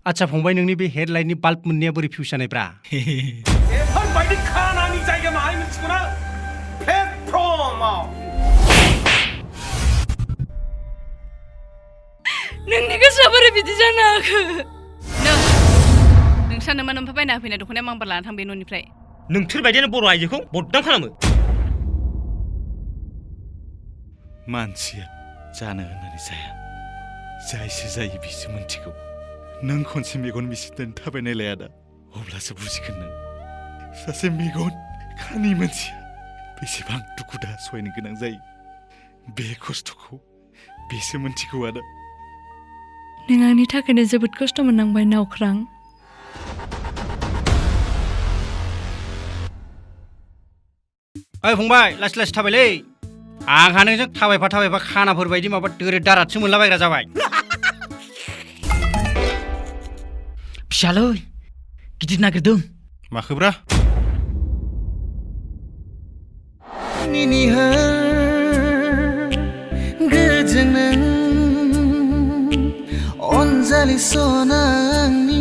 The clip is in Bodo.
आच्छा फंबाय नोंनि बे हेडलाइटनि बाल्ब मोननाया बोरै फिउस जानायब्रा एफोरबायदि खानानि जायगा माहाय मिथिगौना प्लेटफर्माव नोंनि गोसोआ बोरै बिदि जानो हाखो नोंस्रा नोमा नोमफा बायना होफैनाय दख'नाया मांबार लाना थां बे न'निफ्राय नोंसोर बायदियानो बर' आइजोखौ बदनाम खालामो मानसिया जानो होननानै जाया जायसो जायो बिसो मोनथिगौ नों खनसे मेगन मिसिनानै थाबायनायलाय आदा अब्लासो बुजिगोन नों सासे मेगन खानि मानसिया बेसेबां दुखु दाहा सहायनो गोनां जायो बे खस्थ'खौ बेसो मोनथिगौ आदा नों आंनि थाखायनो जोबोद खस्थ' मोननांबाय नावख्रां ओइ फंबाय लासै लासै थाबायलै आंहा नोंजों थाबायफा खानाफोर बायदि माबा दोरे दारादसो मोनलाबायग्रा जाबाय फिसालै गिदिर नागिरदों माखोब्रा गोजों नों अनजालि सना आंनि